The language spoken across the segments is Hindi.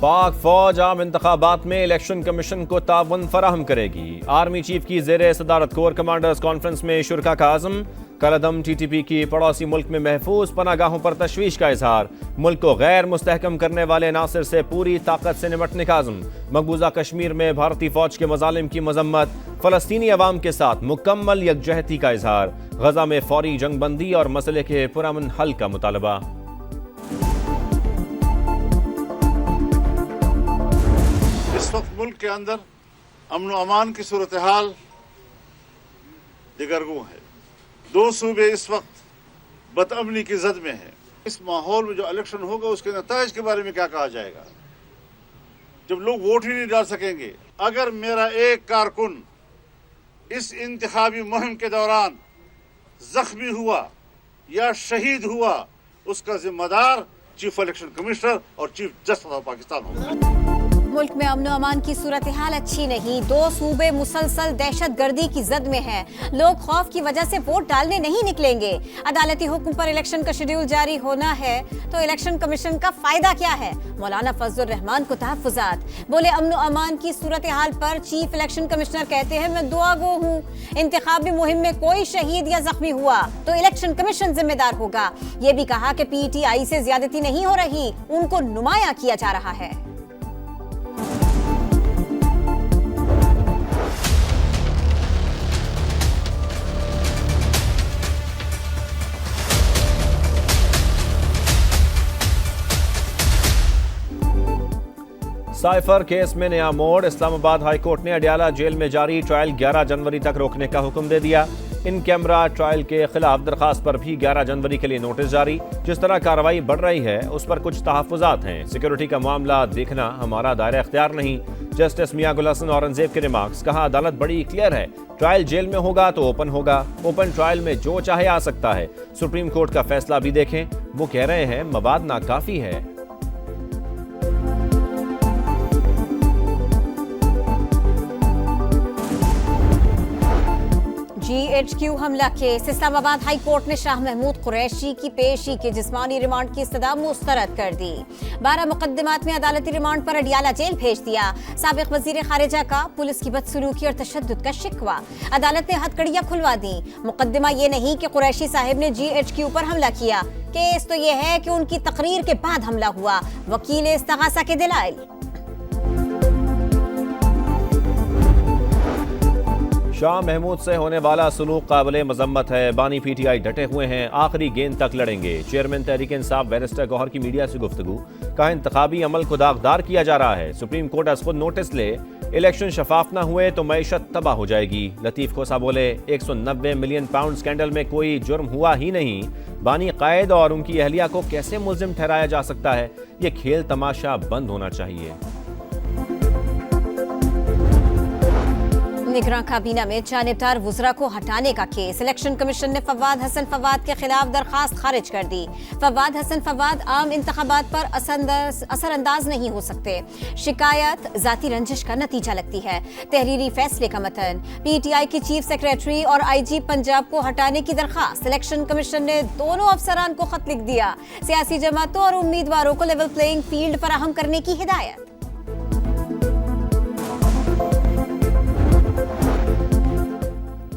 पाक फौज आम इंतखाबात में इलेक्शन कमीशन को ताउन फराहम करेगी। आर्मी चीफ की ज़ेरे सदारत कोर कमांडर्स कॉन्फ्रेंस में शुरका का आज़म। कलअदम TTP की पड़ोसी मुल्क में महफूज पनागाहों पर तशवीश का इजहार। मुल्क को गैर मुस्तहकम करने वाले नासिर से पूरी ताकत से निपटने का आज़म। मकबूजा कश्मीर में भारतीय फौज के मजालिम की मजम्मत। फलस्तीनी अवाम के साथ मुकम्मल यकजहती का इजहार। गजा में फौरी जंगबंदी और मसले के पुरअमन हल का मुतालबा। इस वक्त मुल्क के अंदर अमन व अमान की सूरत हाल दिगरगू है। दो सूबे इस वक्त बदअमनी की जद में है। इस माहौल में जो इलेक्शन होगा उसके नताइज के बारे में क्या कहा जाएगा, जब लोग वोट ही नहीं डाल सकेंगे। अगर मेरा एक कारकुन इस इंतखाबी मुहिम के दौरान जख्मी हुआ या शहीद हुआ, उसका जिम्मेदार चीफ इलेक्शन कमिश्नर और चीफ जस्टिस ऑफ पाकिस्तान होगा। मुल्क में अमन अमान की सूरत हाल अच्छी नहीं। दो सूबे मुसलसल दहशत गर्दी की जद में हैं। लोग खौफ की वजह से वोट डालने नहीं निकलेंगे। अदालती हुक्म पर इलेक्शन का शेड्यूल जारी होना है तो इलेक्शन कमीशन का फायदा क्या है? मौलाना फजलुर रहमान को तहफ्फुजात। बोले अमन अमान की सूरत हाल पर चीफ इलेक्शन कमिश्नर कहते हैं मैं दुआ गो हूँ। इंतखाबी मुहिम में कोई शहीद या जख्मी हुआ तो इलेक्शन कमीशन जिम्मेदार होगा। ये भी कहा कि PTI से ज्यादती नहीं हो रही, उनको नुमाया किया जा रहा है। साइफर केस में नया मोड़। इस्लामाबाद हाई कोर्ट ने अडियाला जेल में जारी ट्रायल 11 जनवरी तक रोकने का हुक्म दे दिया। इन कैमरा ट्रायल के खिलाफ दरखास्त पर भी 11 जनवरी के लिए नोटिस जारी। जिस तरह कार्रवाई बढ़ रही है उस पर कुछ तहफ्फुजात हैं। सिक्योरिटी का मामला देखना हमारा दायरा इख्तियार नहीं। जस्टिस मियां गुल हसन औरंगजेब के रिमार्क्स। कहा अदालत बड़ी क्लियर है, ट्रायल जेल में होगा तो ओपन होगा। ओपन ट्रायल में जो चाहे आ सकता है। सुप्रीम कोर्ट का फैसला भी देखें, वो कह रहे हैं मवाद नाकाफी है। GHQ हमला केस। इस्लामाबाद हाई कोर्ट ने शाह महमूद कुरैशी की पेशी के जिस्मानी रिमांड की इस्तदा मुस्तरद कर दी। 12 मुकदमात में अदालती रिमांड पर अडियाला जेल भेज दिया। साबिक वजीर खारिजा का पुलिस की बदसलूकी और तशद्दुद का शिकवा। अदालत ने हथकड़ियां खुलवा दी। मुकदमा ये नहीं कि कुरैशी साहिब ने GHQ पर हमला किया, केस तो ये है कि उनकी तकरीर के बाद हमला हुआ। वकील इस्तगासा के दलाइल। शाह महमूद से होने वाला सलूक काबिल मजम्मत है। बानी PTI डटे हुए हैं, आखिरी गेंद तक लड़ेंगे। चेयरमैन तहरीक इंसाफ बैरिस्टर गौहर की मीडिया से गुफ्तगू। कहा इंतखाबी अमल को दागदार किया जा रहा है। सुप्रीम कोर्ट आज खुद नोटिस ले, इलेक्शन शफाफ न हुए तो मईशत तबाह हो जाएगी। लतीफ खोसा बोले 190 मिलियन पाउंड स्कैंडल में कोई जुर्म हुआ ही नहीं। बानी कायद और उनकी अहलिया को कैसे मुल्जिम ठहराया जा सकता है? ये खेल तमाशा बंद होना चाहिए। निगरान काबीना में जानिबदार वुज़रा को हटाने का केस। इलेक्शन कमीशन ने फवाद हसन फवाद के खिलाफ दरखास्त खारिज कर दी। फवाद हसन फवाद आम इंतखाबात पर असरअंदाज नहीं हो सकते। शिकायत जाती रंजिश का नतीजा लगती है। तहरीरी फैसले का मतन। PTI की चीफ सेक्रेटरी और IG पंजाब को हटाने की दरखास्त। इलेक्शन कमीशन ने दोनों अफसरान को खत लिख दिया। सियासी जमातों और उम्मीदवारों को लेवल प्लेइंग फील्ड फराहम करने की हिदायत।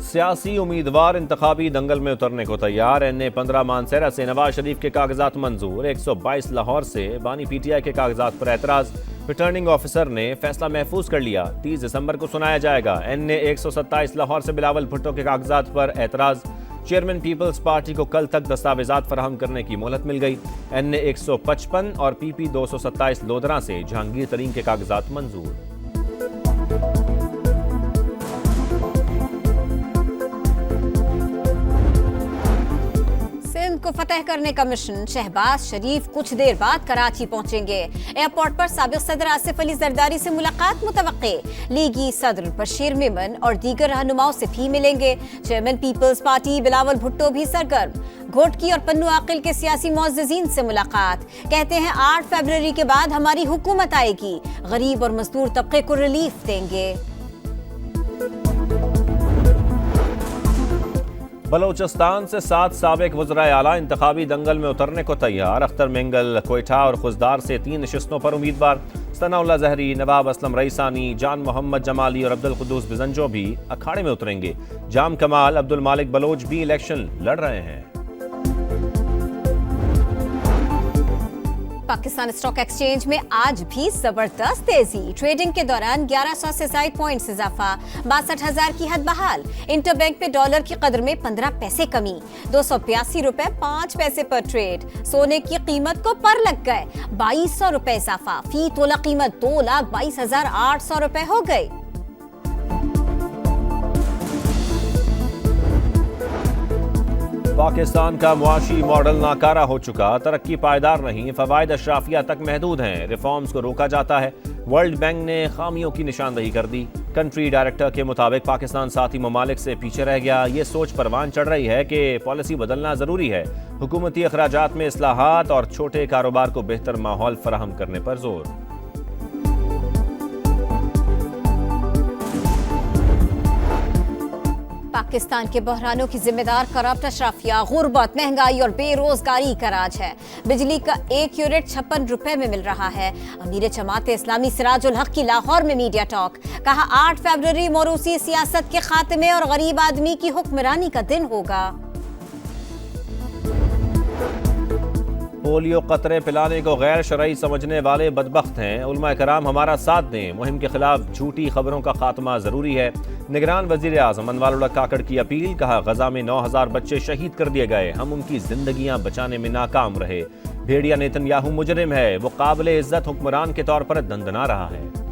सियासी उम्मीदवार इंतखाबी दंगल में उतरने को तैयार। NA 15 मानसेरा से नवाज शरीफ के कागजात मंजूर। 122 लाहौर से बानी PTI के कागजात पर एतराज। रिटर्निंग ऑफिसर ने फैसला महफूज कर लिया। 30 दिसंबर को सुनाया जाएगा। NA 127 लाहौर से बिलावल भुट्टो के कागजात पर एतराज। चेयरमैन पीपल्स पार्टी को कल तक दस्तावेजात फराहम करने की मोहलत मिल गई। NA 155 और PP 227 लोधरा से जहांगीर तरीन के कागजात मंजूर। को फतह करने का मिशन। शहबाज शरीफ कुछ देर बाद कराची पहुंचेंगे। एयरपोर्ट पर साबिक सदर आसिफ अली जरदारी से मुलाकात मुतवक्के। लीगी सदर बशीर मेमन और दीगर रहनुमाओं से भी मिलेंगे। Chairman peoples party Bilawal Bhutto भी सरगर्म। घोटकी और पन्नू आकिल के सियासी मुअज़्ज़िज़ीन से मुलाकात। कहते हैं 8 फरवरी के बाद हमारी हुकूमत आएगी, गरीब और मजदूर तबके को रिलीफ देंगे। बलोचिस्तान से 7 साबिक वज़राए आला इंतखाबी दंगल में उतरने को तैयार। अख्तर मेंगल क्वेटा और खुजदार से 3 नशिस्तों पर उम्मीदवार। सनाउल्लाह जहरी, नवाब असलम रईसानी, जान मोहम्मद जमाली और अब्दुल कुद्दूस बिजंजो भी अखाड़े में उतरेंगे। जाम कमाल, अब्दुल मालिक बलोच भी इलेक्शन लड़ रहे हैं। पाकिस्तान स्टॉक एक्सचेंज में आज भी जबरदस्त तेजी। ट्रेडिंग के दौरान 1100 से ज्यादा पॉइंट्स इजाफा, 62,000 की हद बहाल। इंटरबैंक पे डॉलर की कदर में 15 पैसे कमी, 282 रुपए 5 पैसे पर ट्रेड। सोने की कीमत को पर लग गए, 2200 रुपए इजाफा। फी तोला कीमत 2,22,800 रुपए हो गई। पाकिस्तान का मुआशी मॉडल नाकारा हो चुका, तरक्की पायदार नहीं, फवायद अशराफिया तक महदूद हैं, रिफॉर्म्स को रोका जाता है। वर्ल्ड बैंक ने खामियों की निशानदही कर दी। कंट्री डायरेक्टर के मुताबिक पाकिस्तान साथी ममालिक से पीछे रह गया। ये सोच परवान चढ़ रही है कि पॉलिसी बदलना ज़रूरी है। हुकूमती अखराजात में इस्लाहात और छोटे कारोबार को बेहतर माहौल फराहम करने पर जोर। पाकिस्तान के बहरानों की जिम्मेदार करप्ट अशराफिया, गुर्बत, महंगाई और बेरोजगारी का राज है। बिजली का 1 यूनिट 56 रुपए में मिल रहा है। अमीर जमात इस्लामी सिराजुल हक की लाहौर में मीडिया टॉक, कहा 8 फरवरी मोरूसी सियासत के खात्मे और गरीब आदमी की हुक्मरानी का दिन होगा। पोलियो कतरे पिलाने को गैर शरई समझने वाले बदबख्त हैं। उलमा कराम हमारा साथ दें। मुहिम के खिलाफ झूठी खबरों का खात्मा जरूरी है। निगरान वजीर आजम अनवारुल्लाह काकड़ की अपील, कहा गजा में 9,000 बच्चे शहीद कर दिए गए, हम उनकी जिंदगियां बचाने में नाकाम रहे। भेड़िया नेतन्याहू मुजरिम है, वो काबिल इज्जत हुक्मरान के तौर पर दंदना रहा है।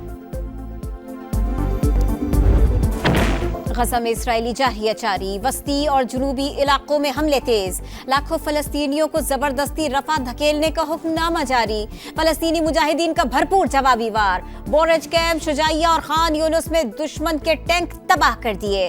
गजा में इस्राएली जाहिया जारी, वस्ती और जुनूबी इलाकों में हमले तेज। लाखों फलस्तीनियों को जबरदस्ती रफा धकेलने का हुक्मनामा जारी। फलस्तीनी मुजाहिदीन का भरपूर जवाबी वार। बोरज कैंप, शुजाइया और खान यूनुस में दुश्मन के टैंक तबाह कर दिए।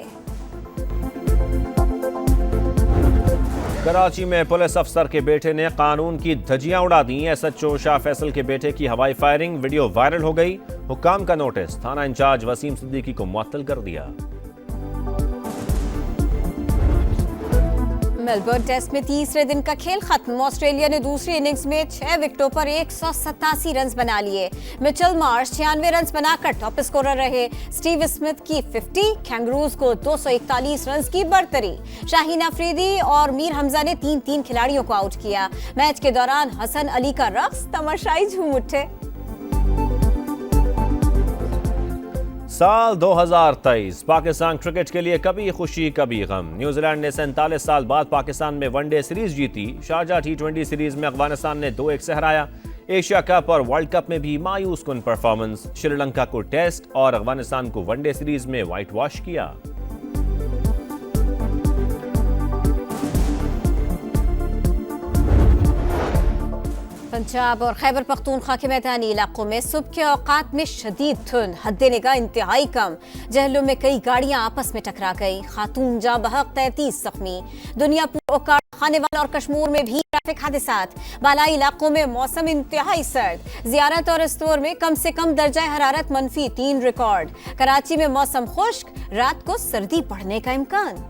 कराची में पुलिस अफसर के बेटे ने कानून की धज्जियां उड़ा दी। एसएचओ शाह फैसल के बेटे की हवाई फायरिंग वीडियो वायरल हो गई। हुक्काम का नोटिस, थाना इंचार्ज वसीम सिद्दीकी को मुअत्तल कर दिया। मेलबर्न टेस्ट में तीसरे दिन का खेल खत्म। ऑस्ट्रेलिया ने दूसरी इनिंग्स में 6 विकेटों पर 187 रन बना लिए। मिचेल मार्श 96 रन बनाकर टॉप स्कोरर रहे। स्टीव स्मिथ की 50, कैंगरूज को 241 रन की बढ़तरी। शाहीन अफरीदी और मीर हमजा ने 3-3 खिलाड़ियों को आउट किया। मैच के दौरान हसन अली का रक्स तमाशाई झूम उठे। साल 2023 पाकिस्तान क्रिकेट के लिए कभी खुशी कभी गम। न्यूजीलैंड ने 47 साल बाद पाकिस्तान में वनडे सीरीज जीती। शारजाह T20 सीरीज में अफगानिस्तान ने 2-1 से हराया। एशिया कप और वर्ल्ड कप में भी मायूस कुन परफॉर्मेंस। श्रीलंका को टेस्ट और अफगानिस्तान को वनडे सीरीज में व्हाइट वॉश किया। पंजाब और खैबर पख्तूनख्वा के मैदानी इलाकों में सुबह के औकात में शदीद धुंध, हद्दे निगाह इंतहाई कम। जहलों में कई गाड़ियां आपस में टकरा गई। खातून जाँ बहक, 33 जख्मी। दुनियापुर, ओकाड़, खानेवाल और कश्मीर में भी ट्रैफिक हादसात। बालाई इलाकों में मौसम इंतहाई सर्द। जियारत और इस्तोर में कम से कम दर्जा हरारत -3 रिकॉर्ड। कराची में मौसम खुश्क, रात को सर्दी बढ़ने का इम्कान।